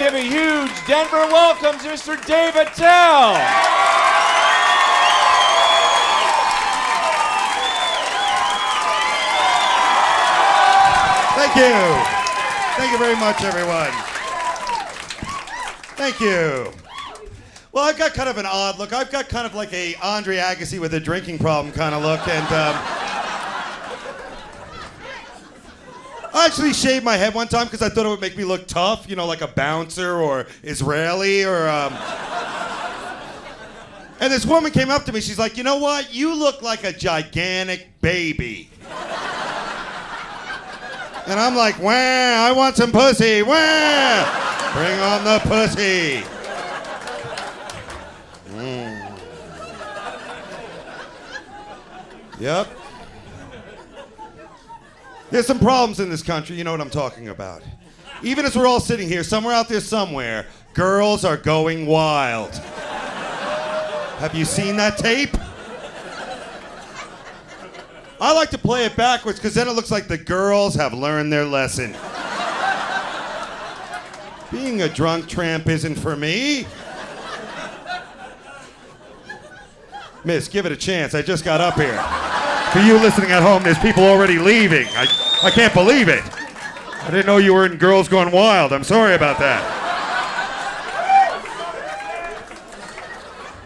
give a huge Denver welcome to Mr. Dave Attell. Thank you. Thank you very much, everyone. Thank you. Well, I've got kind of an odd look. I've got kind of like a Andre Agassi with a drinking problem kind of look, and I actually shaved my head one time because I thought it would make me look tough, you know, like a bouncer or Israeli or. And this woman came up to me. She's like, "You know what? You look like a gigantic baby." And I'm like, "Wah! I want some pussy! Wah! Bring on the pussy!" Yep. There's some problems in this country, you know what I'm talking about. Even as we're all sitting here, somewhere out there somewhere, girls are going wild. Have you seen that tape? I like to play it backwards because then it looks like the girls have learned their lesson. Being a drunk tramp isn't for me. Miss, give it a chance. I just got up here. For you listening at home, there's people already leaving. I can't believe it. I didn't know you were in Girls Gone Wild. I'm sorry about that.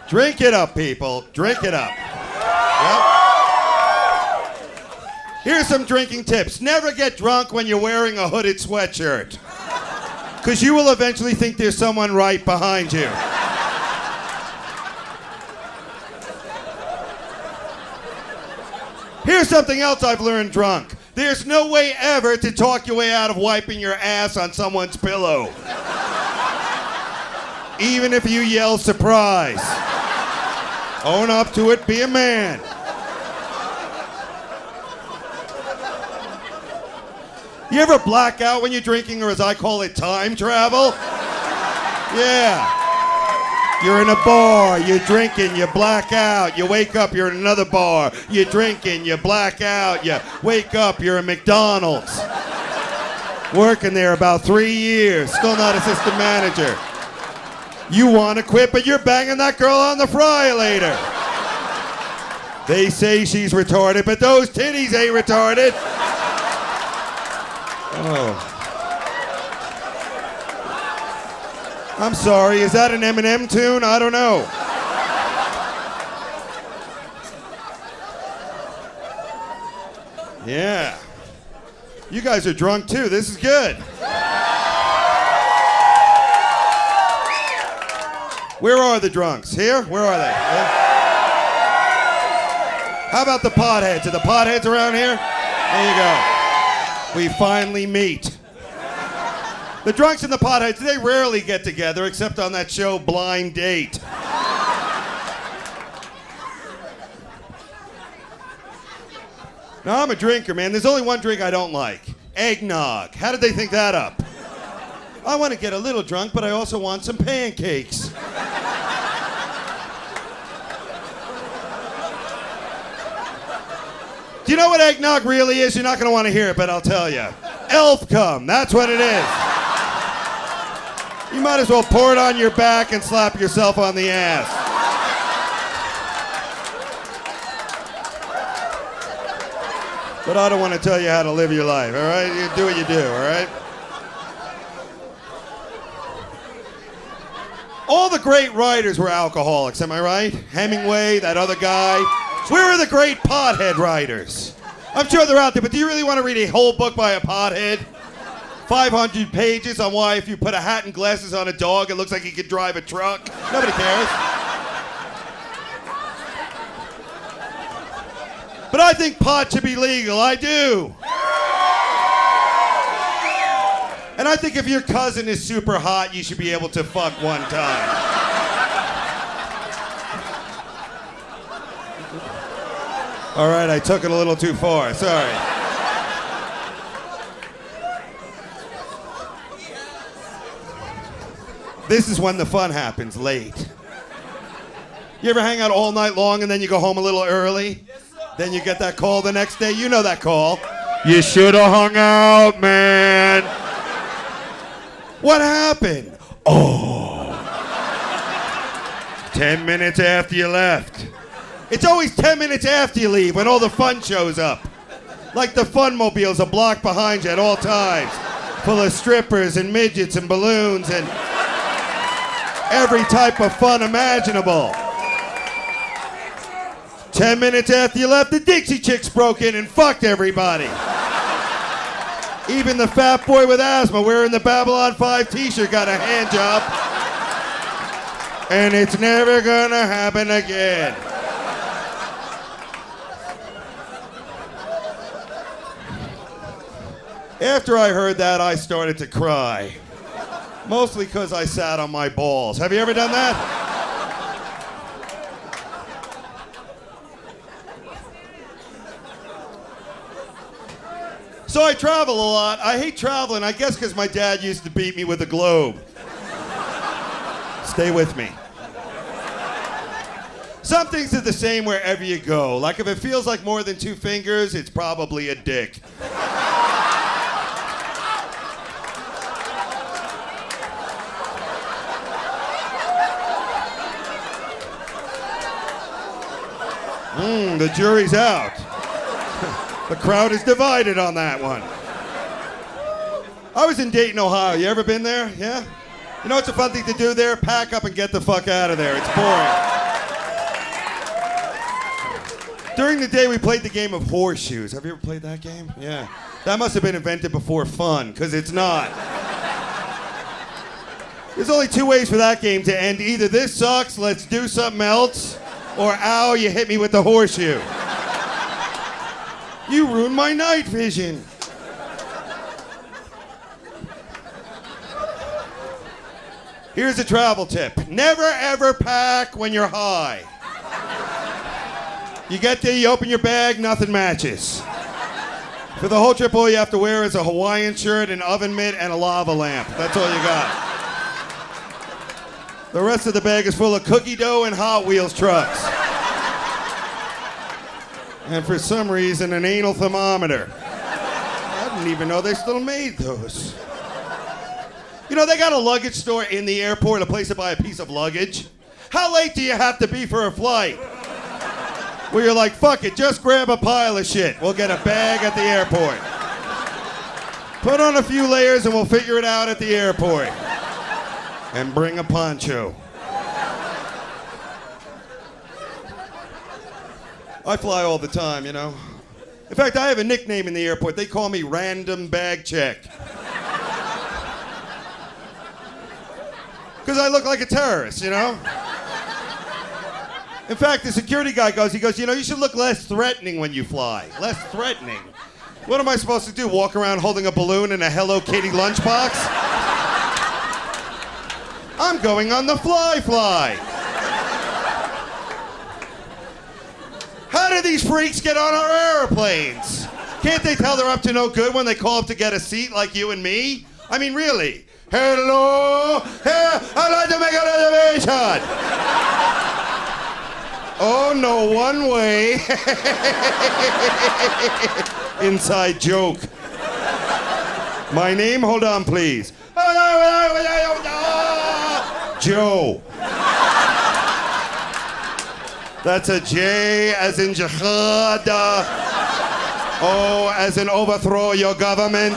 Drink it up, people. Drink it up. Yep. Here's some drinking tips. Never get drunk when you're wearing a hooded sweatshirt. Because you will eventually think there's someone right behind you. Here's something else I've learned drunk. There's no way ever to talk your way out of wiping your ass on someone's pillow. Even if you yell surprise. Own up to it, be a man. You ever black out when you're drinking, or as I call it, time travel? Yeah. You're in a bar, you're drinking, you black out, you wake up, you're in another bar, you're drinking, you black out, you wake up, you're in McDonald's. Working there about 3 years, still not assistant manager. You want to quit, but you're banging that girl on the fry later. They say she's retarded, but those titties ain't retarded. Oh. I'm sorry, is that an Eminem tune? I don't know. Yeah. You guys are drunk too, this is good. Where are the drunks? Here? Where are they? Yeah. How about the potheads? Are the potheads around here? There you go. We finally meet. The drunks and the potheads, they rarely get together except on that show Blind Date. Now, I'm a drinker, man. There's only one drink I don't like. Eggnog. How did they think that up? I want to get a little drunk, but I also want some pancakes. Do you know what eggnog really is? You're not going to want to hear it, but I'll tell you. Elf cum. That's what it is. You might as well pour it on your back and slap yourself on the ass. But I don't want to tell you how to live your life, all right? You do what you do, all right? All the great writers were alcoholics, am I right? Hemingway, that other guy. Where are the great pothead writers? I'm sure they're out there, but do you really want to read a whole book by a pothead? 500 pages on why if you put a hat and glasses on a dog, it looks like he could drive a truck. Nobody cares. But I think pot should be legal. I do. And I think if your cousin is super hot, you should be able to fuck one time. All right, I took it a little too far. Sorry. This is when the fun happens, late. You ever hang out all night long and then you go home a little early? Yes, sir. Then you get that call the next day. You know that call. You should have hung out, man. What happened? Oh. 10 minutes after you left. It's always 10 minutes after you leave when all the fun shows up. Like the Funmobile's a block behind you at all times, full of strippers and midgets and balloons and every type of fun imaginable. 10 minutes after you left, the Dixie Chicks broke in and fucked everybody. Even the fat boy with asthma wearing the Babylon 5 t-shirt got a hand job. And it's never gonna happen again. After I heard that, I started to cry. Mostly because I sat on my balls. Have you ever done that? So I travel a lot. I hate traveling, I guess because my dad used to beat me with a globe. Stay with me. Some things are the same wherever you go. Like if it feels like more than 2 fingers, it's probably a dick. The jury's out. The crowd is divided on that one. I was in Dayton, Ohio. You ever been there? Yeah? You know what's a fun thing to do there? Pack up and get the fuck out of there. It's boring. During the day, we played the game of horseshoes. Have you ever played that game? Yeah. That must have been invented before fun, because it's not. There's only 2 ways for that game to end. Either this sucks, let's do something else, or ow, you hit me with the horseshoe. You ruined my night vision. Here's a travel tip. Never ever pack when you're high. You get there, you open your bag, nothing matches. For the whole trip, all you have to wear is a Hawaiian shirt, an oven mitt, and a lava lamp. That's all you got. The rest of the bag is full of cookie dough and Hot Wheels trucks. And for some reason, an anal thermometer. I didn't even know they still made those. You know, they got a luggage store in the airport, a place to buy a piece of luggage. How late do you have to be for a flight? Where you're like, fuck it, just grab a pile of shit. We'll get a bag at the airport. Put on a few layers and we'll figure it out at the airport. And bring a poncho. I fly all the time, you know. In fact, I have a nickname in the airport. They call me Random Bag Check. Because I look like a terrorist, you know? In fact, the security guy goes, you know, you should look less threatening when you fly. Less threatening. What am I supposed to do, walk around holding a balloon and a Hello Kitty lunchbox? I'm going on the fly. How do these freaks get on our airplanes? Can't they tell they're up to no good when they call up to get a seat like you and me? I mean, really. Hello, I'd like to make a reservation. Oh, no, one way. Inside joke. My name, hold on, please. Joe. That's a J as in jihad. O as in overthrow your government.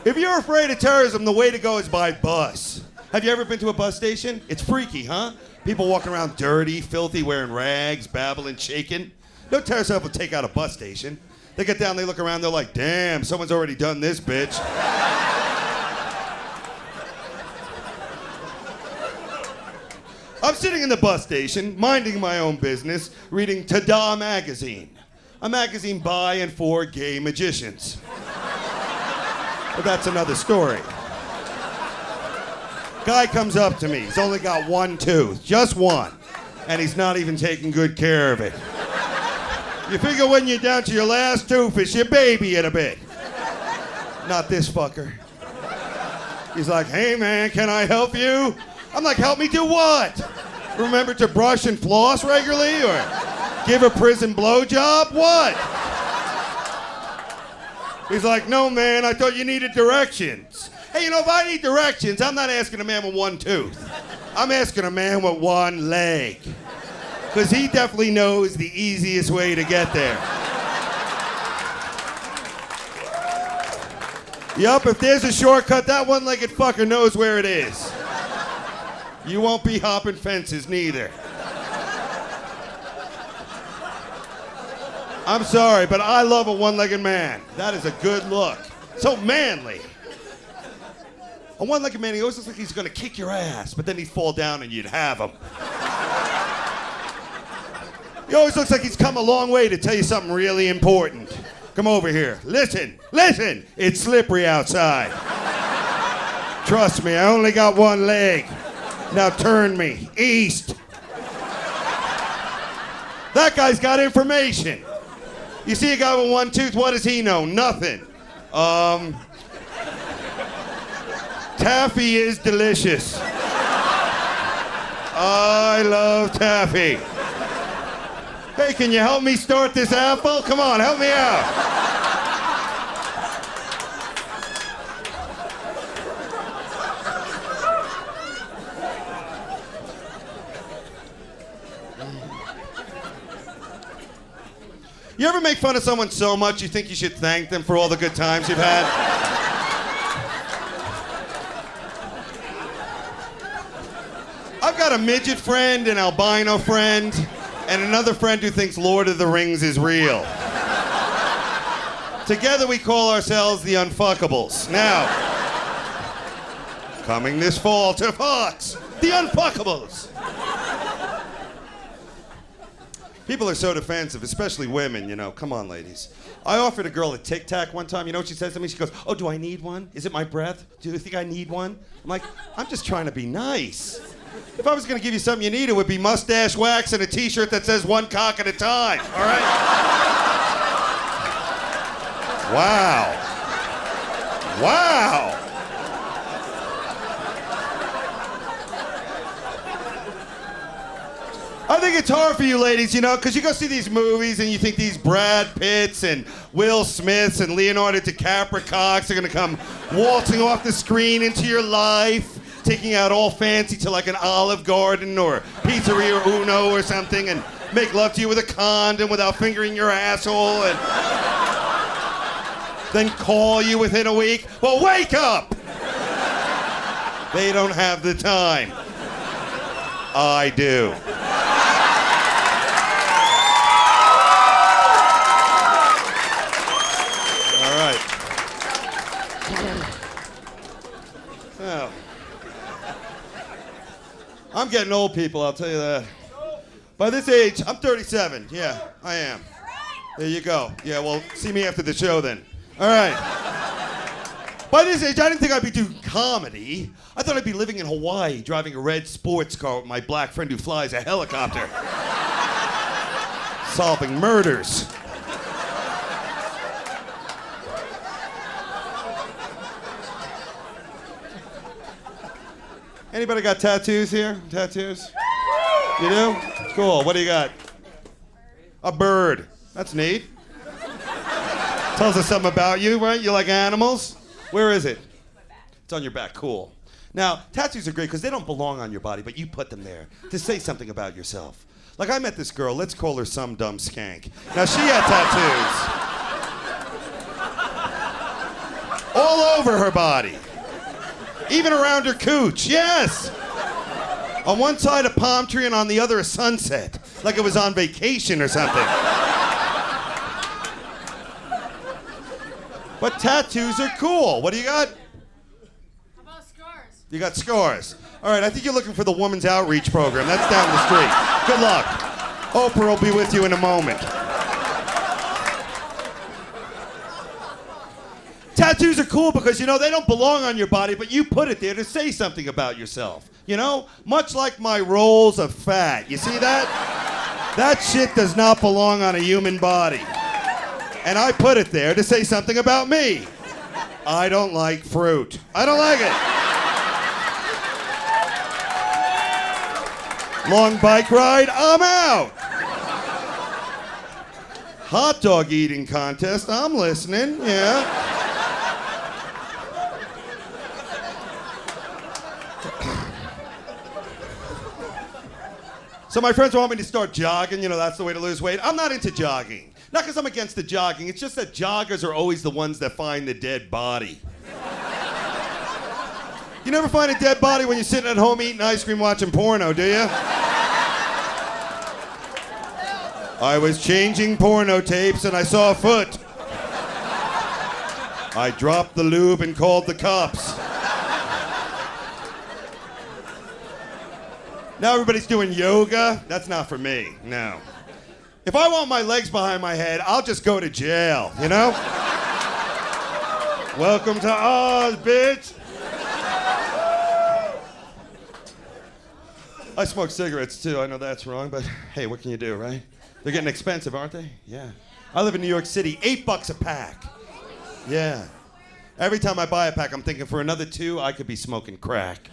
If you're afraid of terrorism, the way to go is by bus. Have you ever been to a bus station? It's freaky, huh? People walking around dirty, filthy, wearing rags, babbling, shaking. No terrorist ever take out a bus station. They get down, they look around, they're like, damn, someone's already done this, bitch. I'm sitting in the bus station, minding my own business, reading Tada magazine. A magazine by and for gay magicians. But that's another story. Guy comes up to me. He's only got one tooth, just one. And he's not even taking good care of it. You figure when you're down to your last tooth, it's your baby in a bit. Not this fucker. He's like, hey man, can I help you? I'm like, help me do what? Remember to brush and floss regularly or give a prison blowjob? What? He's like, no, man, I thought you needed directions. Hey, you know, if I need directions, I'm not asking a man with one tooth. I'm asking a man with one leg. Because he definitely knows the easiest way to get there. Yup, if there's a shortcut, that one-legged fucker knows where it is. You won't be hopping fences, neither. I'm sorry, but I love a one-legged man. That is a good look. So manly. A one-legged man, he always looks like he's gonna kick your ass, but then he'd fall down and you'd have him. He always looks like he's come a long way to tell you something really important. Come over here. Listen, listen. It's slippery outside. Trust me, I only got one leg. Now turn me east. That guy's got information. You see a guy with one tooth, what does he know? Nothing. Taffy is delicious. I love taffy. Hey, can you help me start this apple? Come on, help me out. You ever make fun of someone so much you think you should thank them for all the good times you've had? I've got a midget friend, an albino friend, and another friend who thinks Lord of the Rings is real. Together we call ourselves the Unfuckables. Now, coming this fall to Fox, the Unfuckables. People are so defensive, especially women, you know. Come on, ladies. I offered a girl a Tic Tac one time. You know what she says to me? She goes, oh, do I need one? Is it my breath? Do you think I need one? I'm like, I'm just trying to be nice. If I was going to give you something you need, it would be mustache wax and a T-shirt that says one cock at a time, all right? Wow. Wow. I think it's hard for you ladies, you know, because you go see these movies and you think these Brad Pitts and Will Smiths and Leonardo DiCaprio cocks are going to come waltzing off the screen into your life, taking out all fancy to like an Olive Garden or Pizzeria Uno or something and make love to you with a condom without fingering your asshole and then call you within a week. Well, wake up! They don't have the time. I do. All right. Well, I'm getting old, people, I'll tell you that. By this age, I'm 37. Yeah, I am. There you go. Yeah, well, see me after the show then. All right. By this age, I didn't think I'd be doing comedy. I thought I'd be living in Hawaii, driving a red sports car with my black friend who flies a helicopter. Solving murders. Anybody got tattoos here? Tattoos? You do? Cool. What do you got? A bird. That's neat. Tells us something about you, right? You like animals? Where is it? It's on your back. Cool. Now, tattoos are great because they don't belong on your body, but you put them there to say something about yourself. Like, I met this girl. Let's call her some dumb skank. Now, she had tattoos. All over her body. Even around her cooch. Yes! On one side, a palm tree, and on the other, a sunset. Like it was on vacation or something. But tattoos are cool. What do you got? How about scars? You got scars. All right, I think you're looking for the Women's Outreach Program. That's down the street. Good luck. Oprah will be with you in a moment. Tattoos are cool because, you know, they don't belong on your body, but you put it there to say something about yourself. You know? Much like my rolls of fat. You see that? That shit does not belong on a human body. And I put it there to say something about me. I don't like fruit. I don't like it. Long bike ride, I'm out. Hot dog eating contest. I'm listening. Yeah. So my friends want me to start jogging. You know, that's the way to lose weight. I'm not into jogging. Not because I'm against the jogging. It's just that joggers are always the ones that find the dead body. You never find a dead body when you're sitting at home eating ice cream watching porno, do you? I was changing porno tapes and I saw a foot. I dropped the lube and called the cops. Now everybody's doing yoga. That's not for me, no. If I want my legs behind my head, I'll just go to jail, you know? Welcome to Oz, bitch. I smoke cigarettes too. I know that's wrong, but hey, what can you do, right? They're getting expensive, aren't they? Yeah. I live in New York City, $8 a pack. Yeah. Every time I buy a pack, I'm thinking for another 2, I could be smoking crack.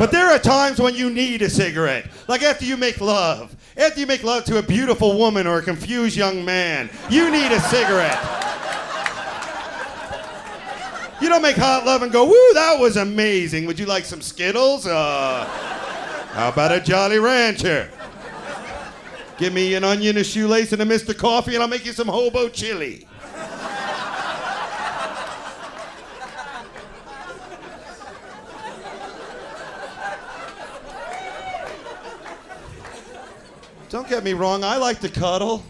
But there are times when you need a cigarette. Like after you make love. After you make love to a beautiful woman or a confused young man, you need a cigarette. You don't make hot love and go, woo, that was amazing. Would you like some Skittles? How about a Jolly Rancher? Give me an onion, a shoelace, and a Mr. Coffee, and I'll make you some hobo chili. Don't get me wrong, I like to cuddle.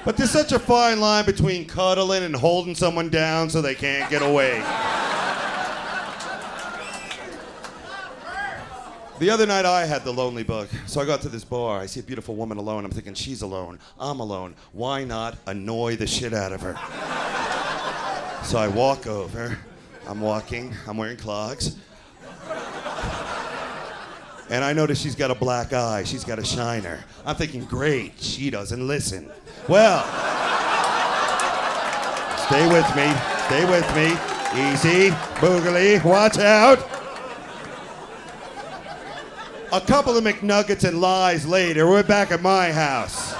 But there's such a fine line between cuddling and holding someone down so they can't get away. The other night I had the lonely bug. So I got to this bar. I see a beautiful woman alone. I'm thinking, she's alone. I'm alone. Why not annoy the shit out of her? So I walk over. I'm walking. I'm wearing clogs. And I notice she's got a black eye. She's got a shiner. I'm thinking, great, she doesn't listen. Well, stay with me. Stay with me. Easy, boogly, watch out. A couple of McNuggets and lies later, we're back at my house.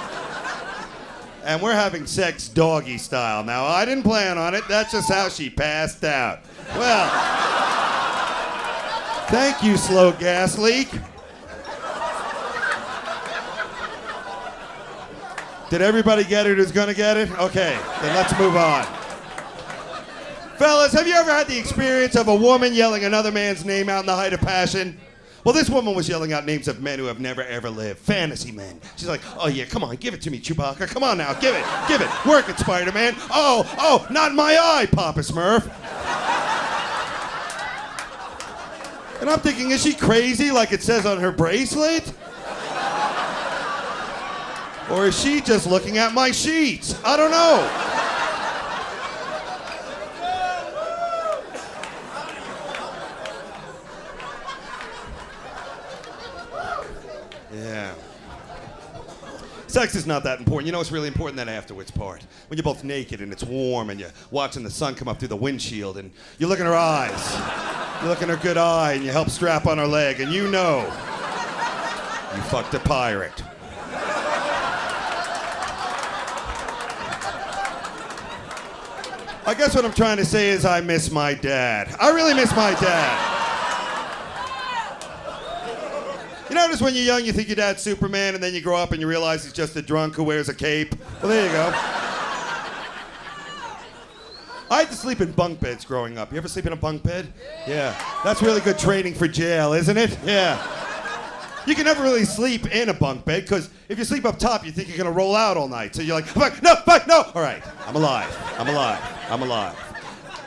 And we're having sex doggy style. Now, I didn't plan on it. That's just how she passed out. Well, thank you, slow gas leak. Did everybody get it who's gonna get it? Okay, then let's move on. Fellas, have you ever had the experience of a woman yelling another man's name out in the height of passion? Well, this woman was yelling out names of men who have never ever lived. Fantasy men. She's like, oh yeah, come on, give it to me, Chewbacca. Come on now, give it. Work it, Spider-Man. Oh, not in my eye, Papa Smurf. And I'm thinking, is she crazy like it says on her bracelet? Or is she just looking at my sheets? I don't know. Yeah. Sex is not that important. You know what's really important? That afterwards part. When you're both naked and it's warm and you're watching the sun come up through the windshield and you look in her eyes. You look in her good eye and you help strap on her leg and you know you fucked a pirate. I guess what I'm trying to say is I miss my dad. I really miss my dad. You notice when you're young, you think your dad's Superman, and then you grow up and you realize he's just a drunk who wears a cape? Well, there you go. I had to sleep in bunk beds growing up. You ever sleep in a bunk bed? Yeah. That's really good training for jail, isn't it? Yeah. You can never really sleep in a bunk bed, because if you sleep up top, you think you're going to roll out all night. So you're like, fuck, no. All right, I'm alive.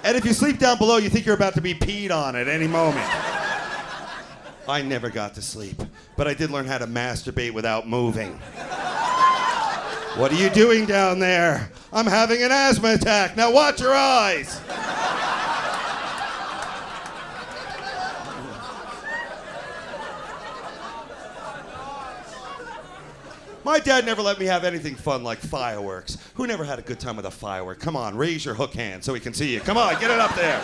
And if you sleep down below, you think you're about to be peed on at any moment. I never got to sleep, but I did learn how to masturbate without moving. What are you doing down there? I'm having an asthma attack. Now watch your eyes. My dad never let me have anything fun like fireworks. Who never had a good time with a firework? Come on, raise your hook hand so we can see you. Come on, get it up there.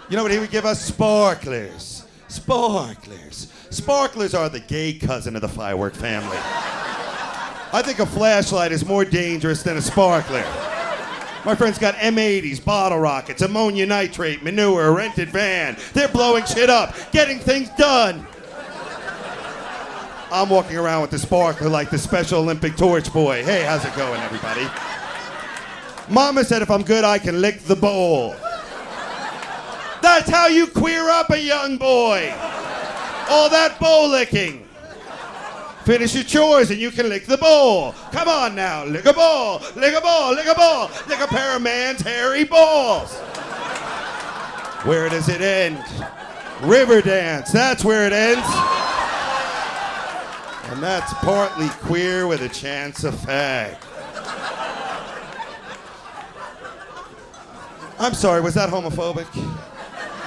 You know what he would give us? Sparklers. Sparklers. Sparklers are the gay cousin of the firework family. I think a flashlight is more dangerous than a sparkler. My friend's got M80s, bottle rockets, ammonia nitrate, manure, a rented van. They're blowing shit up, getting things done. I'm walking around with the sparkler like the Special Olympic torch boy. Hey, how's it going, everybody? Mama said if I'm good, I can lick the bowl. That's how you queer up a young boy. All that bowl licking. Finish your chores and you can lick the bowl. Come on now, lick a ball, lick a ball, lick a ball, lick a pair of man's hairy balls. Where does it end? River dance, that's where it ends. And that's partly queer with a chance of fag. I'm sorry, was that homophobic?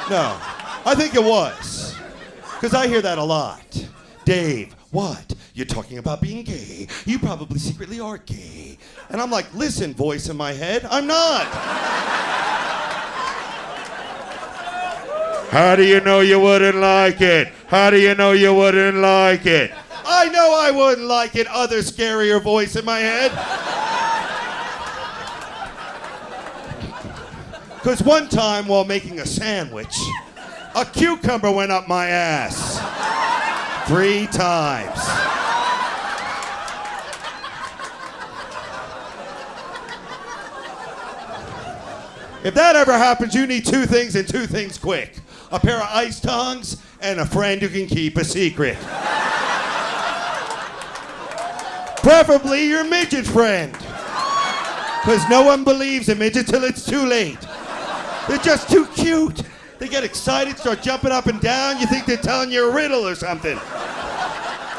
No, I think it was. Because I hear that a lot. Dave, what? You're talking about being gay. You probably secretly are gay. And I'm like, listen, voice in my head, I'm not. How do you know you wouldn't like it? How do you know you wouldn't like it? I know I wouldn't like it, other scarier voice in my head. Because one time while making a sandwich, a cucumber went up my ass. 3 times. If that ever happens, you need 2 things and 2 things quick. A pair of ice tongs and a friend who can keep a secret. Preferably your midget friend. Because no one believes a midget till it's too late. They're just too cute. They get excited, start jumping up and down. You think they're telling you a riddle or something.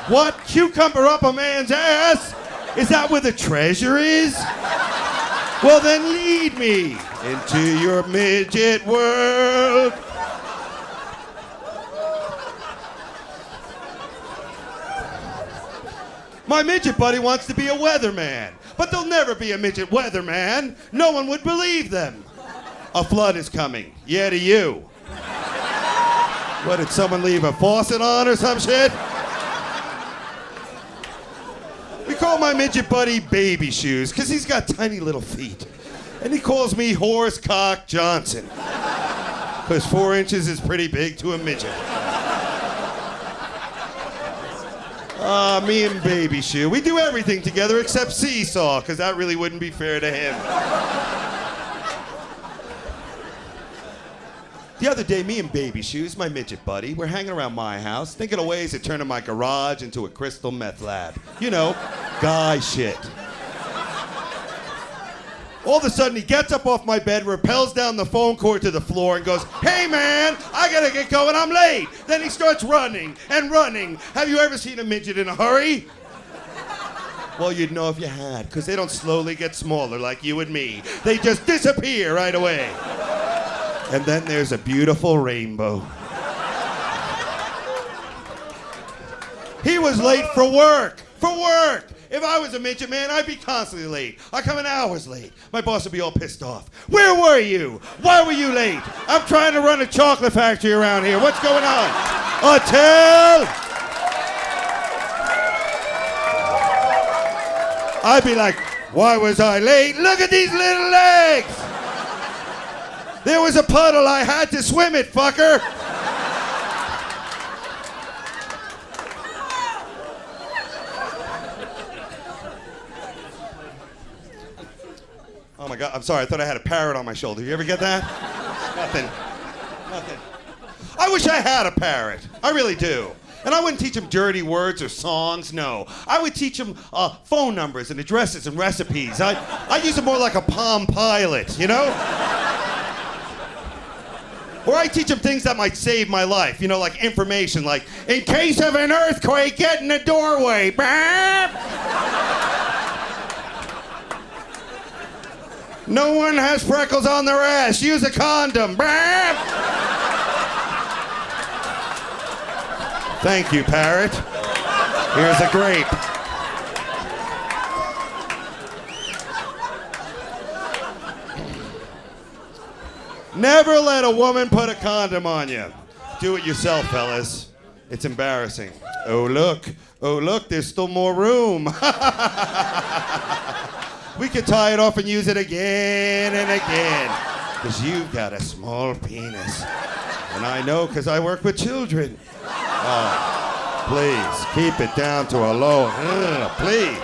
What? Cucumber up a man's ass? Is that where the treasure is? Well, then lead me into your midget world. My midget buddy wants to be a weatherman, but there'll never be a midget weatherman. No one would believe them. A flood is coming. Yeah, to you. What, did someone leave a faucet on or some shit? We call my midget buddy Baby Shoes, because he's got tiny little feet. And he calls me Horsecock Johnson, because 4 inches is pretty big to a midget. Me and Baby Shoe, we do everything together except seesaw, because that really wouldn't be fair to him. The other day, me and Baby Shoes, my midget buddy, we're hanging around my house, thinking of ways of turning my garage into a crystal meth lab. You know, guy shit. All of a sudden, he gets up off my bed, rappels down the phone cord to the floor, and goes, "Hey, man, I gotta get going, I'm late." Then he starts running and running. Have you ever seen a midget in a hurry? Well, you'd know if you had, because they don't slowly get smaller like you and me. They just disappear right away. And then there's a beautiful rainbow. He was late for work. For work! If I was a midget, man, I'd be constantly late. I come in hours late. My boss would be all pissed off. Where were you? Why were you late? I'm trying to run a chocolate factory around here. What's going on? Attell! I'd be like, why was I late? Look at these little legs! There was a puddle, I had to swim it, fucker! Oh my God, I'm sorry, I thought I had a parrot on my shoulder. You ever get that? Nothing. I wish I had a parrot. I really do. And I wouldn't teach him dirty words or songs, no. I would teach him phone numbers and addresses and recipes. I'd use him more like a Palm Pilot, you know? Or I teach him things that might save my life, you know, like information, like, in case of an earthquake, get in the doorway. No one has freckles on their ass. Use a condom. Thank you, Parrot. Here's a grape. Never let a woman put a condom on you. Do it yourself, fellas. It's embarrassing. Oh, look, there's still more room. We could tie it off and use it again and again. Because you've got a small penis. And I know because I work with children. Oh, please, keep it down to a low. Please.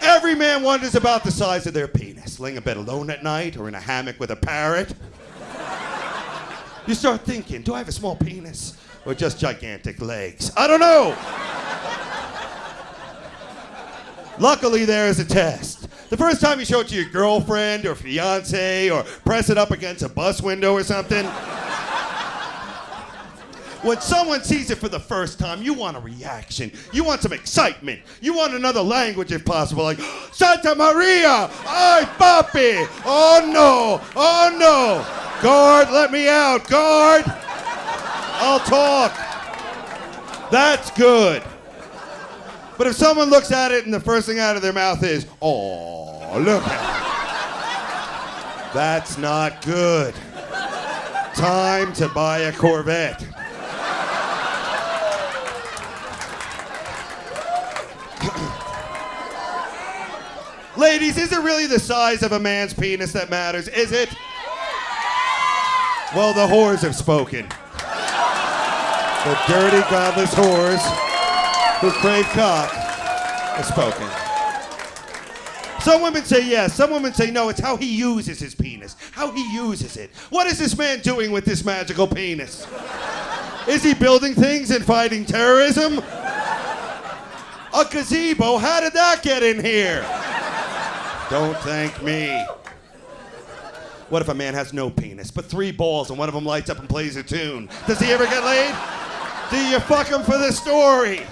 Every man wonders about the size of their penis. Laying in bed alone at night or in a hammock with a parrot. You start thinking, do I have a small penis? Or just gigantic legs? I don't know. Luckily, there is a test. The first time you show it to your girlfriend or fiance or press it up against a bus window or something, when someone sees it for the first time, you want a reaction. You want some excitement. You want another language if possible, like, Santa Maria, ay, papi, oh no, guard, let me out, guard. I'll talk. That's good. But if someone looks at it and the first thing out of their mouth is, oh, look at it. That's not good. Time to buy a Corvette. Ladies, is it really the size of a man's penis that matters? Is it? Well, the whores have spoken. The dirty, godless whores who crave cock have spoken. Some women say yes, some women say no. It's how he uses his penis, how he uses it. What is this man doing with this magical penis? Is he building things and fighting terrorism? A gazebo? How did that get in here? Don't thank me. What if a man has no penis, but 3 balls and one of them lights up and plays a tune? Does he ever get laid? Do you fuck him for the story?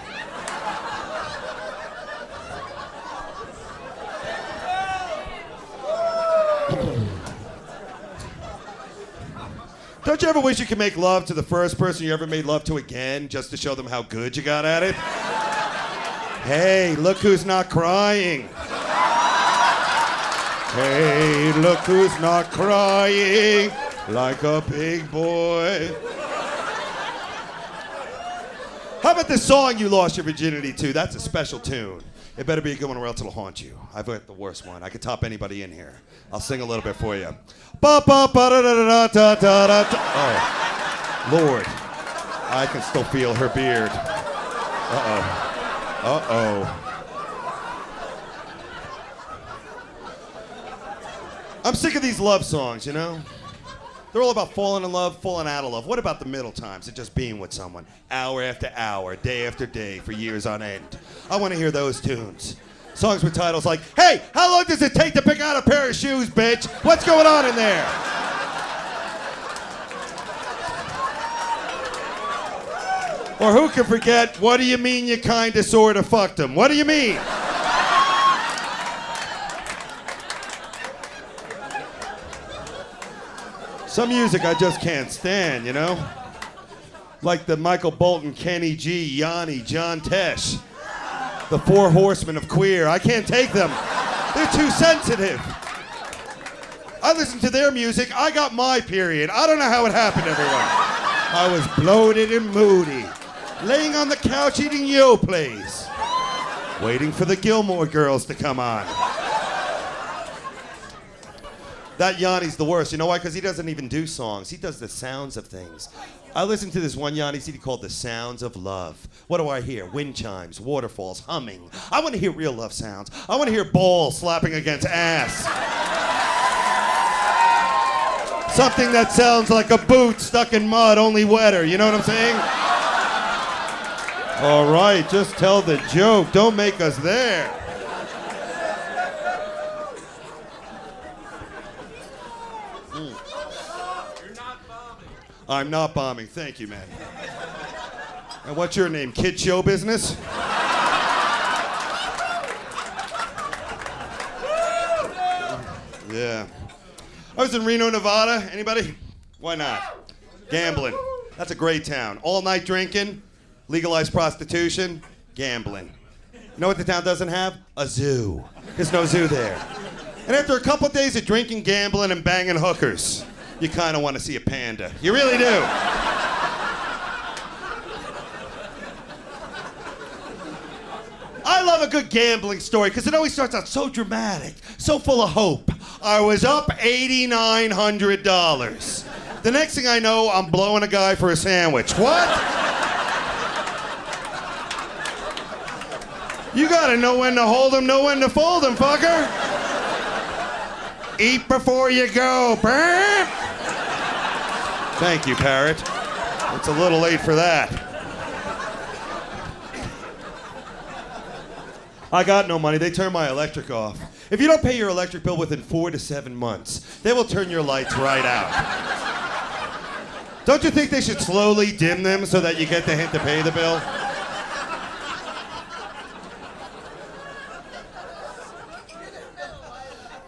Don't you ever wish you could make love to the first person you ever made love to again, just to show them how good you got at it? Hey, look who's not crying. Hey, look who's not crying like a big boy. How about the song you lost your virginity to? That's a special tune. It better be a good one or else it'll haunt you. I've got the worst one. I could top anybody in here. I'll sing a little bit for you. Oh, Lord. I can still feel her beard. Uh-oh. I'm sick of these love songs, you know? They're all about falling in love, falling out of love. What about the middle times of just being with someone? Hour after hour, day after day, for years on end. I want to hear those tunes. Songs with titles like, hey, how long does it take to pick out a pair of shoes, bitch? What's going on in there? Or who can forget, what do you mean you kinda sorta fucked him? What do you mean? Some music I just can't stand, you know? Like the Michael Bolton, Kenny G, Yanni, John Tesh. The 4 horsemen of queer. I can't take them. They're too sensitive. I listen to their music. I got my period. I don't know how it happened, everyone. I was bloated and moody. Laying on the couch eating Yoplait. Waiting for the Gilmore Girls to come on. That Yanni's the worst. You know why? Because he doesn't even do songs. He does the sounds of things. I listened to this one Yanni CD called The Sounds of Love. What do I hear? Wind chimes, waterfalls, humming. I want to hear real love sounds. I want to hear balls slapping against ass. Something that sounds like a boot stuck in mud, only wetter. You know what I'm saying? All right, just tell the joke. Don't make us there. I'm not bombing. Thank you, man. And what's your name? Kid Show Business? Yeah. I was in Reno, Nevada. Anybody? Why not? Gambling. That's a great town. All night drinking, legalized prostitution, gambling. You know what the town doesn't have? A zoo. There's no zoo there. And after a couple days of drinking, gambling, and banging hookers, you kind of want to see a panda. You really do. love a good gambling story because it always starts out so dramatic, so full of hope. I was up $8,900. The next thing I know, I'm blowing a guy for a sandwich. What? You gotta know when to hold 'em, know when to fold 'em, fucker. Eat before you go. Burp. Thank you, Parrot. It's a little late for that. I got no money. They turned my electric off. If you don't pay your electric bill within 4 to 7 months, they will turn your lights right out. Don't you think they should slowly dim them so that you get the hint to pay the bill?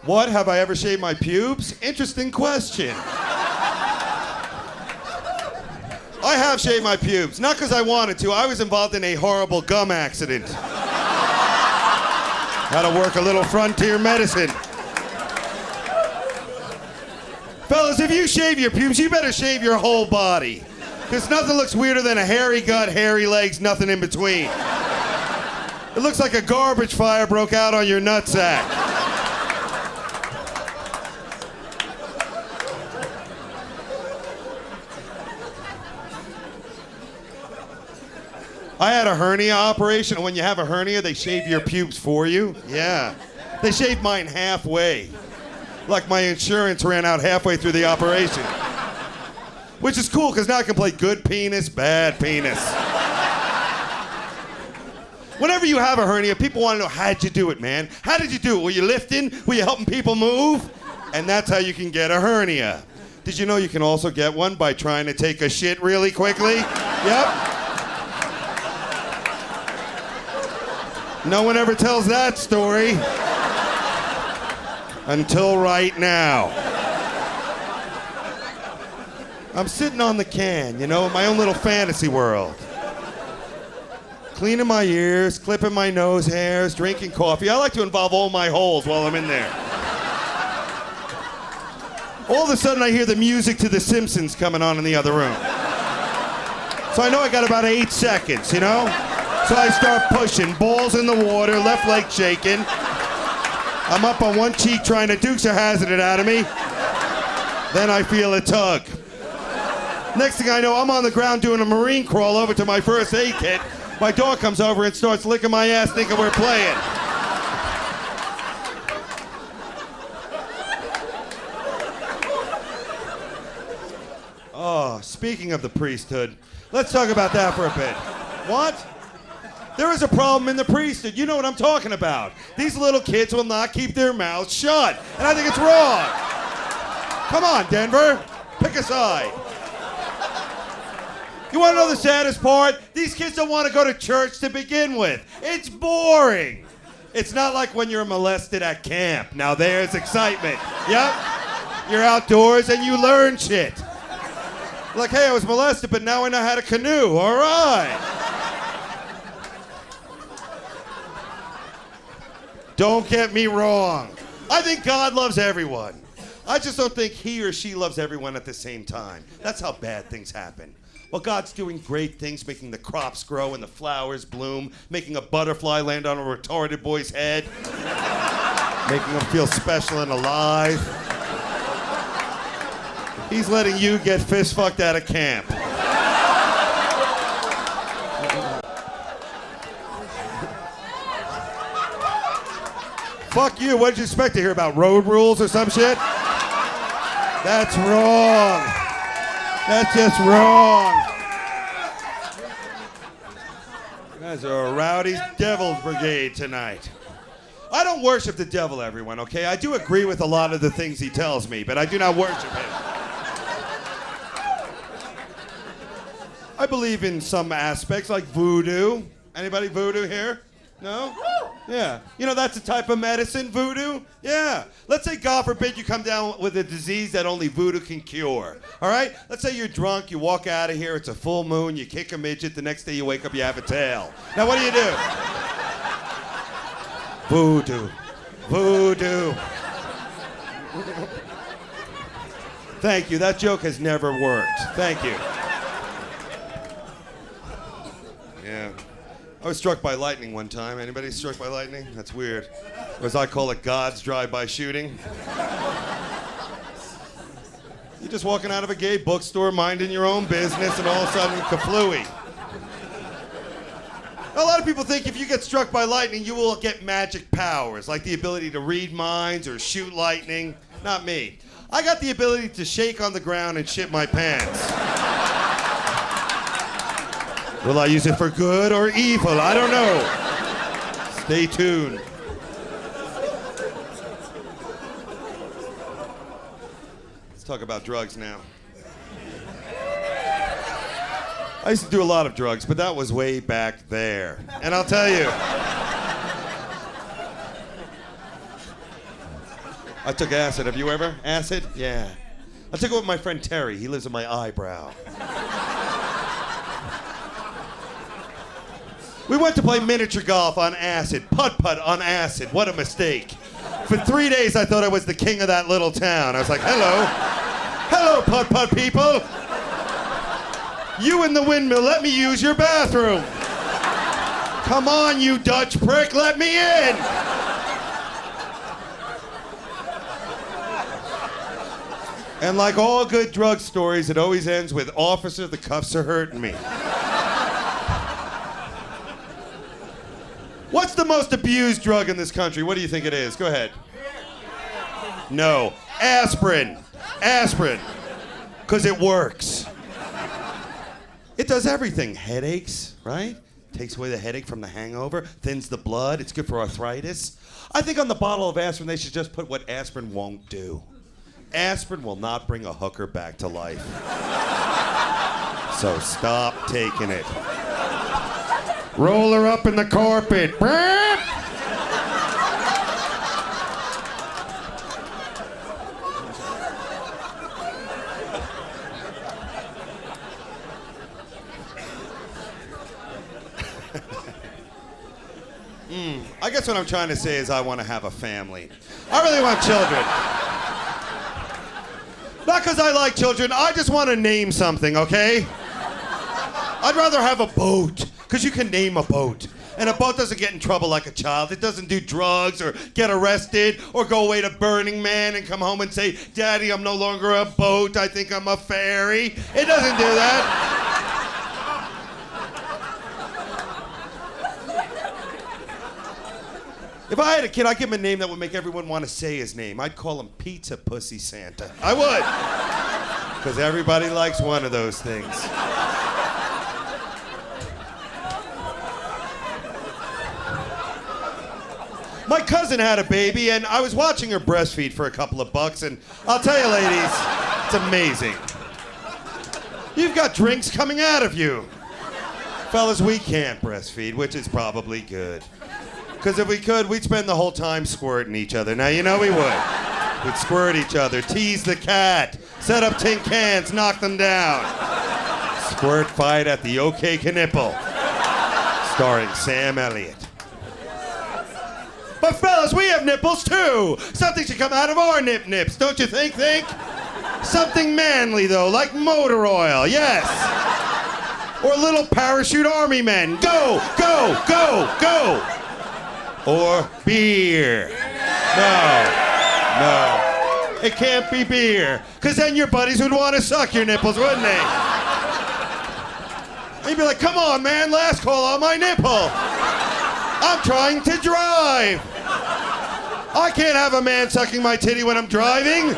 What, have I ever shaved my pubes? Interesting question. I have shaved my pubes, not because I wanted to. I was involved in a horrible gum accident. Had to work a little frontier medicine. Fellas, if you shave your pubes, you better shave your whole body. Because nothing looks weirder than a hairy gut, hairy legs, nothing in between. It looks like a garbage fire broke out on your nutsack. I had a hernia operation, and when you have a hernia, they shave your pubes for you. Yeah. They shaved mine halfway. Like my insurance ran out halfway through the operation. Which is cool, because now I can play good penis, bad penis. Whenever you have a hernia, people want to know, how'd you do it, man? How did you do it? Were you lifting? Were you helping people move? And that's how you can get a hernia. Did you know you can also get one by trying to take a shit really quickly? Yep. No one ever tells that story. Until right now. I'm sitting on the can, in my own little fantasy world. Cleaning my ears, clipping my nose hairs, drinking coffee. I like to involve all my holes while I'm in there. All of a sudden I hear the music to The Simpsons coming on in the other room. So I know I got about 8 seconds, So I start pushing, balls in the water, left leg shaking. I'm up on one cheek trying to Dukes of Hazzard it out of me. Then I feel a tug. Next thing I know, I'm on the ground doing a marine crawl over to my first aid kit. My dog comes over and starts licking my ass thinking we're playing. Oh, speaking of the priesthood, let's talk about that for a bit. What? There is a problem in the priesthood. You know what I'm talking about. These little kids will not keep their mouths shut. And I think it's wrong. Come on, Denver. Pick a side. You want to know the saddest part? These kids don't want to go to church to begin with. It's boring. It's not like when you're molested at camp. Now there's excitement. Yep. You're outdoors and you learn shit. Like, hey, I was molested, but now I know how to canoe. All right. Don't get me wrong. I think God loves everyone. I just don't think he or she loves everyone at the same time. That's how bad things happen. Well, God's doing great things, making the crops grow and the flowers bloom, making a butterfly land on a retarded boy's head, making him feel special and alive. He's letting you get fist fucked out of camp. Fuck you. What did you expect to hear about road rules or some shit? That's wrong. That's just wrong. You guys are a rowdy devil's brigade tonight. I don't worship the devil, everyone, okay? I do agree with a lot of the things he tells me, but I do not worship him. I believe in some aspects, like voodoo. Anybody voodoo here? No? Yeah. That's a type of medicine, voodoo? Yeah. Let's say, God forbid, you come down with a disease that only voodoo can cure. All right? Let's say you're drunk, you walk out of here, it's a full moon, you kick a midget, the next day you wake up, you have a tail. Now, what do? Voodoo. Voodoo. Thank you. That joke has never worked. Thank you. Yeah. I was struck by lightning one time. Anybody struck by lightning? That's weird. Or as I call it, God's drive-by shooting. You're just walking out of a gay bookstore, minding your own business, and all of a sudden, kaflooey. A lot of people think if you get struck by lightning, you will get magic powers, like the ability to read minds or shoot lightning. Not me. I got the ability to shake on the ground and shit my pants. Will I use it for good or evil? I don't know. Stay tuned. Let's talk about drugs now. I used to do a lot of drugs, but that was way back there. And I'll tell you, I took acid. Have you ever? Acid? Yeah. I took it with my friend Terry. He lives in my eyebrow. We went to play miniature golf on acid, putt-putt on acid. What a mistake. For 3 days, I thought I was the king of that little town. I was like, hello. Hello, putt-putt people. You in the windmill, let me use your bathroom. Come on, you Dutch prick, let me in. And like all good drug stories, it always ends with, officer, the cuffs are hurting me. What's the most abused drug in this country? What do you think it is? Go ahead. No. Aspirin. Aspirin. Because it works. It does everything. Headaches, right? Takes away the headache from the hangover. Thins the blood. It's good for arthritis. I think on the bottle of aspirin, they should just put what aspirin won't do. Aspirin will not bring a hooker back to life. So stop taking it. Roll her up in the carpet. I guess what I'm trying to say is I want to have a family. I really want children. Not because I like children, I just want to name something, okay? I'd rather have a boat, because you can name a boat. And a boat doesn't get in trouble like a child. It doesn't do drugs or get arrested or go away to Burning Man and come home and say, Daddy, I'm no longer a boat, I think I'm a ferry. It doesn't do that. If I had a kid, I'd give him a name that would make everyone want to say his name. I'd call him Pizza Pussy Santa. I would. Because everybody likes one of those things. My cousin had a baby, and I was watching her breastfeed for a couple of bucks, and I'll tell you, ladies, it's amazing. You've got drinks coming out of you. Fellas, we can't breastfeed, which is probably good. Because if we could, we'd spend the whole time squirting each other. Now, you know we would. We'd squirt each other, tease the cat, set up tin cans, knock them down. Squirt fight at the OK Knipple, starring Sam Elliott. But fellas, we have nipples too. Something should come out of our nips, don't you think? Something manly though, like motor oil, yes. Or little parachute army men. Go, go, go, go. Or beer. No. It can't be beer. Because then your buddies would want to suck your nipples, wouldn't they? And you'd be like, come on, man, last call on my nipple. I'm trying to drive. I can't have a man sucking my titty when I'm driving.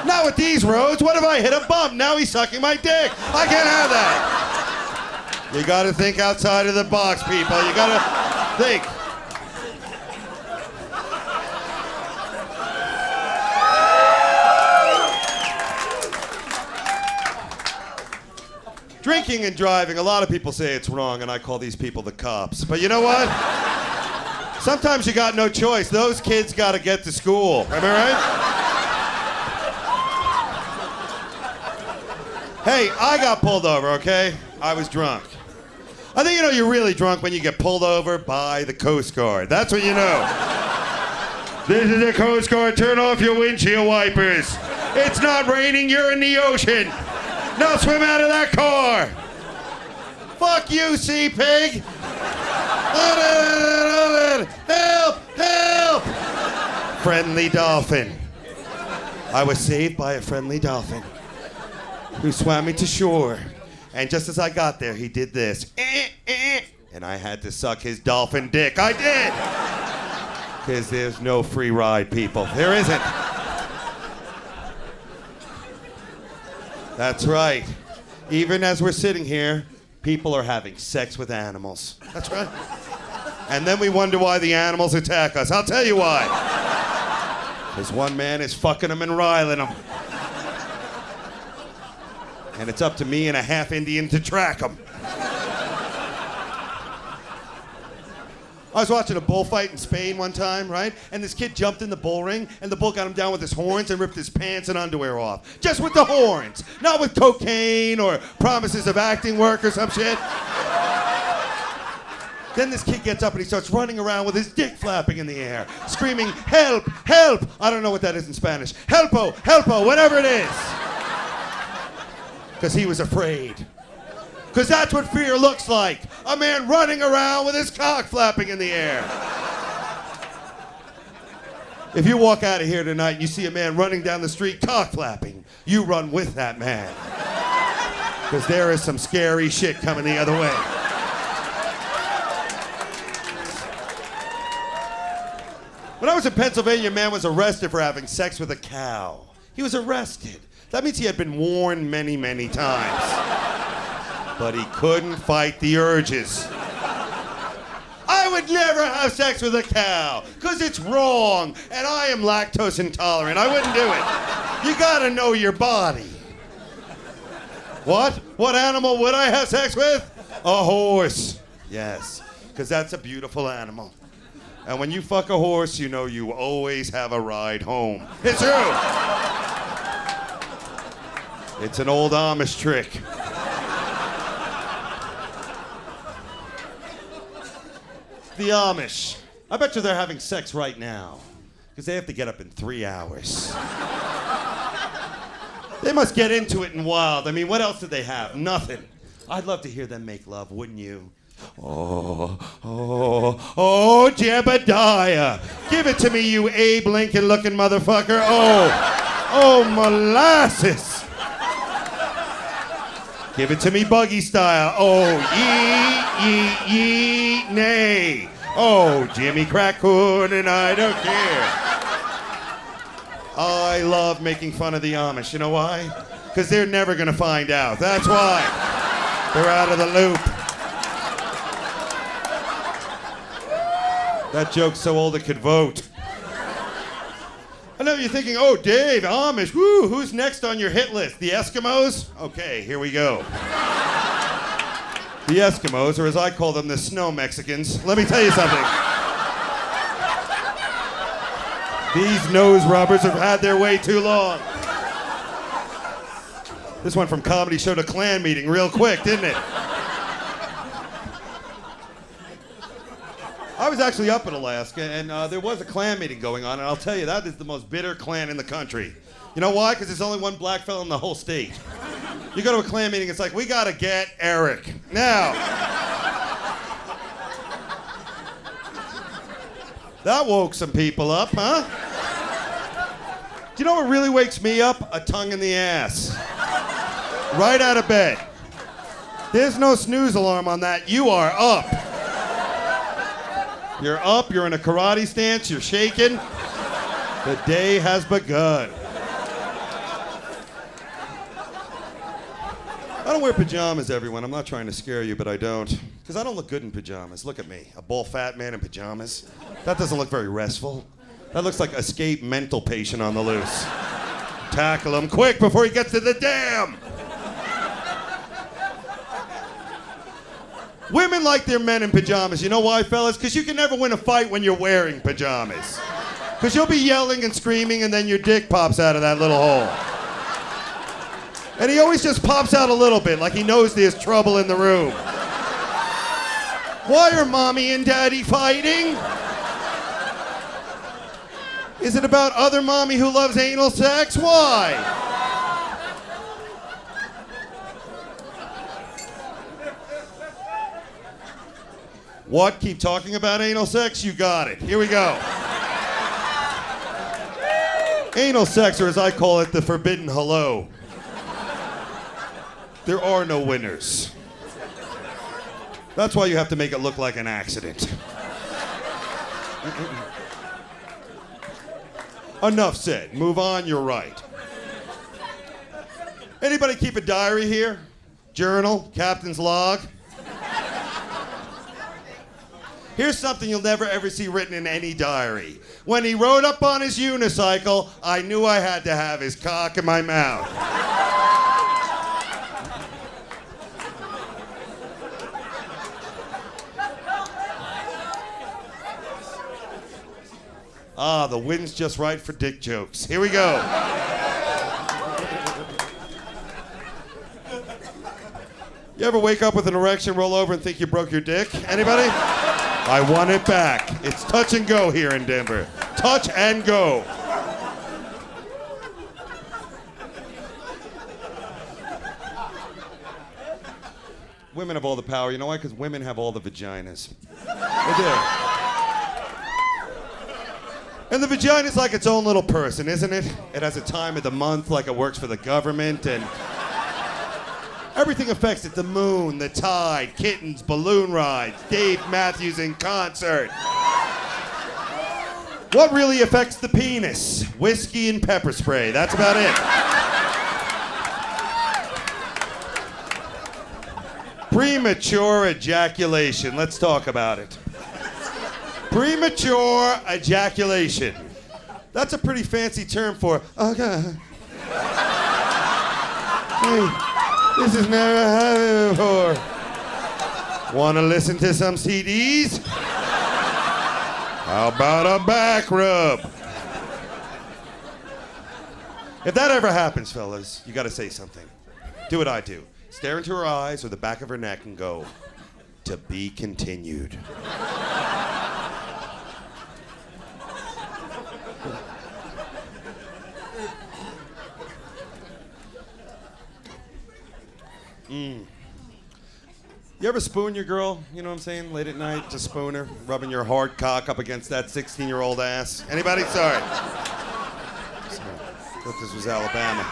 Not with these roads. What if I hit a bump? Now he's sucking my dick. I can't have that. You gotta think outside of the box, people. You gotta think. Drinking and driving, a lot of people say it's wrong, and I call these people the cops. But you know what? Sometimes you got no choice. Those kids got to get to school. Am I right? Hey, I got pulled over, okay? I was drunk. I think you know you're really drunk when you get pulled over by the Coast Guard. That's what you know. This is the Coast Guard. Turn off your windshield wipers. It's not raining. You're in the ocean. Now swim out of that car. Fuck you, sea pig. Help! Help! Friendly dolphin. I was saved by a friendly dolphin who swam me to shore. And just as I got there, he did this. And I had to suck his dolphin dick. I did! Because there's no free ride, people. There isn't. That's right. Even as we're sitting here, people are having sex with animals. That's right. And then we wonder why the animals attack us. I'll tell you why. Because one man is fucking them and riling them. And it's up to me and a half Indian to track them. I was watching a bullfight in Spain one time, right? And this kid jumped in the bull ring, and the bull got him down with his horns and ripped his pants and underwear off. Just with the horns. Not with cocaine or promises of acting work or some shit. Then this kid gets up and he starts running around with his dick flapping in the air, screaming, help, help. I don't know what that is in Spanish. Helpo, helpo, whatever it is. Because he was afraid. Because that's what fear looks like. A man running around with his cock flapping in the air. If you walk out of here tonight and you see a man running down the street cock flapping, you run with that man. Because there is some scary shit coming the other way. When I was in Pennsylvania, a man was arrested for having sex with a cow. He was arrested. That means he had been warned many, many times. But he couldn't fight the urges. I would never have sex with a cow, because it's wrong, and I am lactose intolerant. I wouldn't do it. You gotta know your body. What? What animal would I have sex with? A horse. Yes, because that's a beautiful animal. And when you fuck a horse, you know you always have a ride home. It's true. It's an old Amish trick. The Amish. I bet you they're having sex right now. Because they have to get up in 3 hours. They must get into it in wild. I mean, what else do they have? Nothing. I'd love to hear them make love, wouldn't you? Oh, Jebediah. Give it to me, you Abe Lincoln looking motherfucker. Oh, molasses. Give it to me buggy style. Oh, yee, nay. Oh, Jimmy Crackhood and I don't care. I love making fun of the Amish. You know why? Because they're never going to find out. That's why. They're out of the loop. That joke's so old it could vote. I know you're thinking, oh, Dave, Amish, woo, who's next on your hit list? The Eskimos? Okay, here we go. The Eskimos, or as I call them, the snow Mexicans. Let me tell you something. These nose rubbers have had their way too long. This went from comedy show to Klan meeting real quick, didn't it? I was actually up in Alaska, and there was a Klan meeting going on, and I'll tell you, that is the most bitter Klan in the country. You know why? Because there's only one black fellow in the whole state. You go to a Klan meeting, it's like, we gotta get Eric. Now, that woke some people up, huh? Do you know what really wakes me up? A tongue in the ass. Right out of bed. There's no snooze alarm on that. You are up. You're up, you're in a karate stance, you're shaking. The day has begun. I don't wear pajamas, everyone. I'm not trying to scare you, but I don't. Because I don't look good in pajamas. Look at me, a bull fat man in pajamas. That doesn't look very restful. That looks like escaped mental patient on the loose. Tackle him quick before he gets to the dam. Women like their men in pajamas. You know why, fellas? Because you can never win a fight when you're wearing pajamas. Because you'll be yelling and screaming and then your dick pops out of that little hole. And he always just pops out a little bit, like he knows there's trouble in the room. Why are mommy and daddy fighting? Is it about other mommy who loves anal sex? Why? What? Keep talking about anal sex? You got it. Here we go. Anal sex, or as I call it, the forbidden hello. There are no winners. That's why you have to make it look like an accident. Enough said. Move on, you're right. Anybody keep a diary here? Journal? Captain's log? Here's something you'll never ever see written in any diary. When he rode up on his unicycle, I knew I had to have his cock in my mouth. Ah, the wind's just right for dick jokes. Here we go. You ever wake up with an erection, roll over, and think you broke your dick? Anybody? I want it back. It's touch and go here in Denver. Touch and go. Women have all the power. You know why? Because women have all the vaginas. They do. And the vagina's like its own little person, isn't it? It has a time of the month, like it works for the government, and everything affects it. The moon, the tide, kittens, balloon rides, Dave Matthews in concert. What really affects the penis? Whiskey and pepper spray. That's about it. Premature ejaculation. Let's talk about it. Premature ejaculation. That's a pretty fancy term for, oh God. Hey, this has never happened before. Want to listen to some CDs? How about a back rub? If that ever happens, fellas, you got to say something. Do what I do. Stare into her eyes or the back of her neck and go, to be continued. You ever spoon your girl, you know what I'm saying, late at night, just spoon her, rubbing your hard cock up against that 16-year-old ass? Anybody? Sorry. Thought this was Alabama.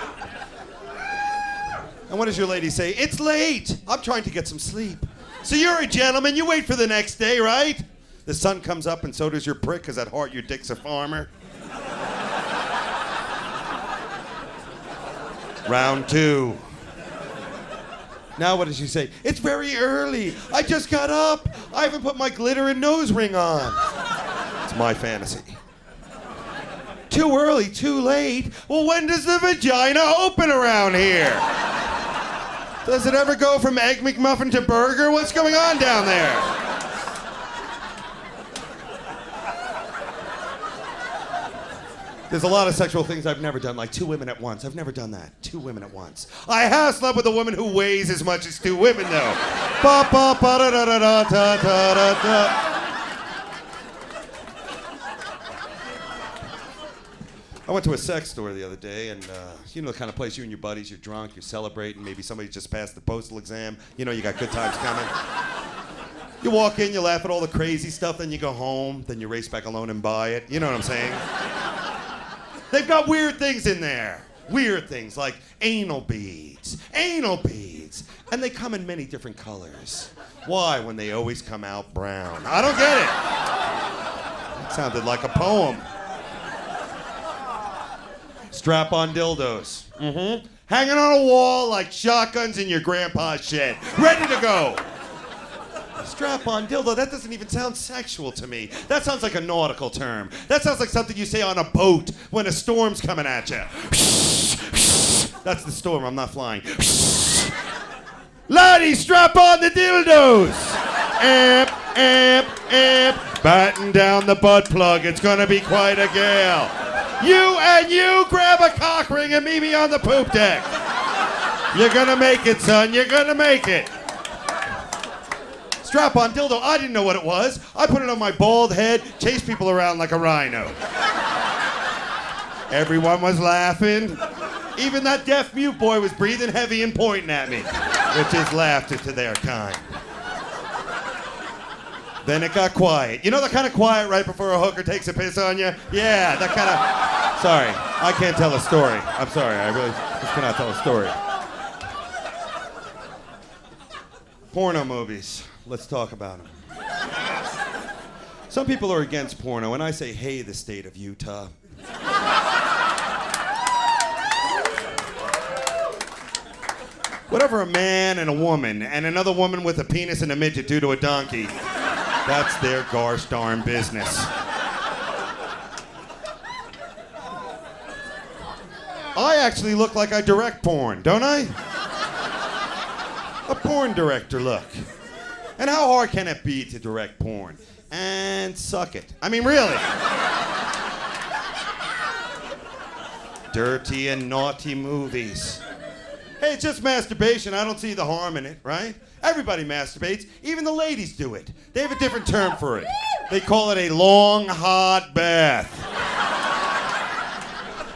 And what does your lady say? It's late. I'm trying to get some sleep. So you're a gentleman. You wait for the next day, right? The sun comes up and so does your prick, because at heart your dick's a farmer. Round two. Now what does she say? It's very early. I just got up. I haven't put my glitter and nose ring on. It's my fantasy. Too early, too late. Well, when does the vagina open around here? Does it ever go from Egg McMuffin to burger? What's going on down there? There's a lot of sexual things I've never done, like 2 women at once. I've never done that. 2 women at once. I have slept with a woman who weighs as much as 2 women, though. Ba ba ba da da da da da da da. I went to a sex store the other day, and you know the kind of place you and your buddies, you're drunk, you're celebrating, maybe somebody just passed the postal exam. You know you got good times coming. You walk in, you laugh at all the crazy stuff, then you go home, then you race back alone and buy it. You know what I'm saying? They've got weird things in there. Weird things like anal beads. Anal beads. And they come in many different colors. Why when they always come out brown? I don't get it. That sounded like a poem. Strap-on dildos. Mm-hmm. Hanging on a wall like shotguns in your grandpa's shed. Ready to go. Strap-on dildo, that doesn't even sound sexual to me. That sounds like a nautical term. That sounds like something you say on a boat when a storm's coming at you. That's the storm, I'm not flying. Laddie, strap on the dildos! Amp, amp, amp. Batten down the butt plug, it's gonna be quite a gale. You grab a cock ring and meet me on the poop deck. You're gonna make it, son, you're gonna make it. Strap-on dildo, I didn't know what it was. I put it on my bald head, chased people around like a rhino. Everyone was laughing. Even that deaf mute boy was breathing heavy and pointing at me, which is laughter to their kind. Then it got quiet. You know the kind of quiet right before a hooker takes a piss on you? Yeah, that kind of... Sorry, I can't tell a story. I'm sorry, I really just cannot tell a story. Porno movies. Let's talk about them. Some people are against porno, and I say, hey, the state of Utah. Whatever a man and a woman and another woman with a penis and a midget do to a donkey, that's their gosh darn business. I actually look like I direct porn, don't I? A porn director look. And how hard can it be to direct porn? And suck it. I mean, really. Dirty and naughty movies. Hey, it's just masturbation. I don't see the harm in it, right? Everybody masturbates. Even the ladies do it. They have a different term for it. They call it a long, hot bath.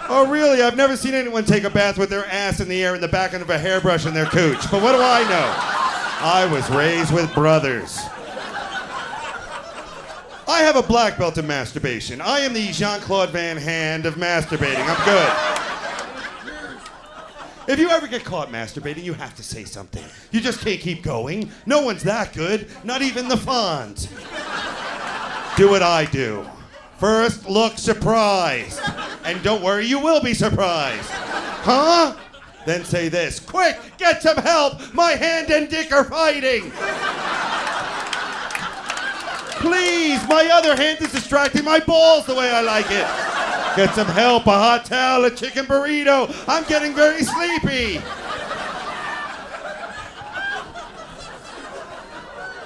Oh, really? I've never seen anyone take a bath with their ass in the air and the back end of a hairbrush in their cooch. But what do I know? I was raised with brothers. I have a black belt in masturbation. I am the Jean-Claude Van Hand of masturbating. I'm good. If you ever get caught masturbating, you have to say something. You just can't keep going. No one's that good, not even the Fonz. Do what I do. First, look surprised. And don't worry, you will be surprised. Huh? Then say this. Quick, get some help! My hand and dick are fighting! Please, my other hand is distracting my balls the way I like it. Get some help, a hot towel, a chicken burrito. I'm getting very sleepy.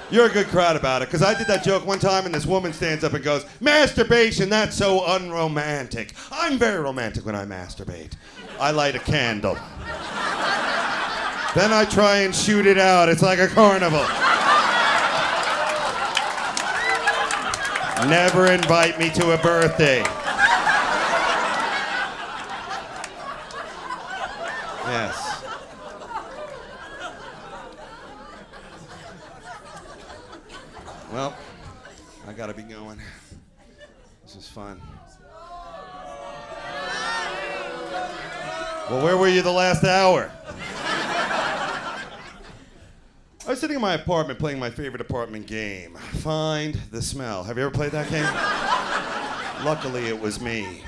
You're a good crowd about it, because I did that joke one time and this woman stands up and goes, masturbation, that's so unromantic. I'm very romantic when I masturbate. I light a candle. Then I try and shoot it out. It's like a carnival. Never invite me to a birthday. Yes. Well, I gotta be going. This is fun. Well, where were you the last hour? I was sitting in my apartment playing my favorite apartment game, Find the Smell. Have you ever played that game? Luckily, it was me.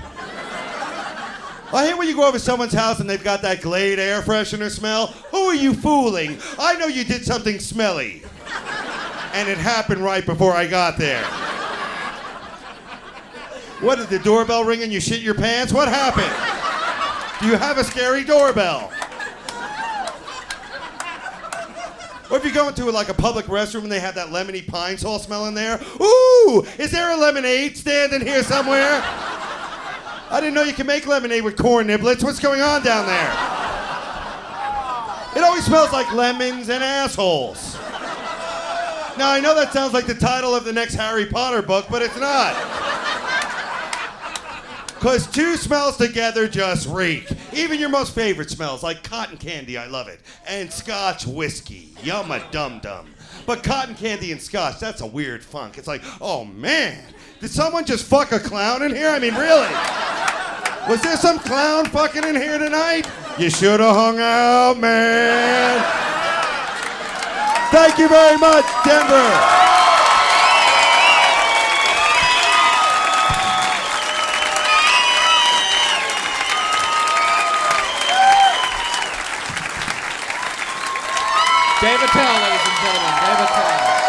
I hate when you go over to someone's house and they've got that Glade air freshener smell. Who are you fooling? I know you did something smelly. And it happened right before I got there. What, did the doorbell ring and you shit your pants? What happened? Do you have a scary doorbell? Or if you go into like a public restroom and they have that lemony pine sol smell in there. Ooh, is there a lemonade stand in here somewhere? I didn't know you can make lemonade with corn niblets. What's going on down there? It always smells like lemons and assholes. Now, I know that sounds like the title of the next Harry Potter book, but it's not. Because two smells together just reek. Even your most favorite smells, like cotton candy, I love it. And Scotch whiskey, yum a dum-dum. But cotton candy and Scotch, that's a weird funk. It's like, oh man, did someone just fuck a clown in here? I mean, really? Was there some clown fucking in here tonight? You should have hung out, man. Thank you very much, Denver. Dave Attell, ladies and gentlemen. Dave Attell.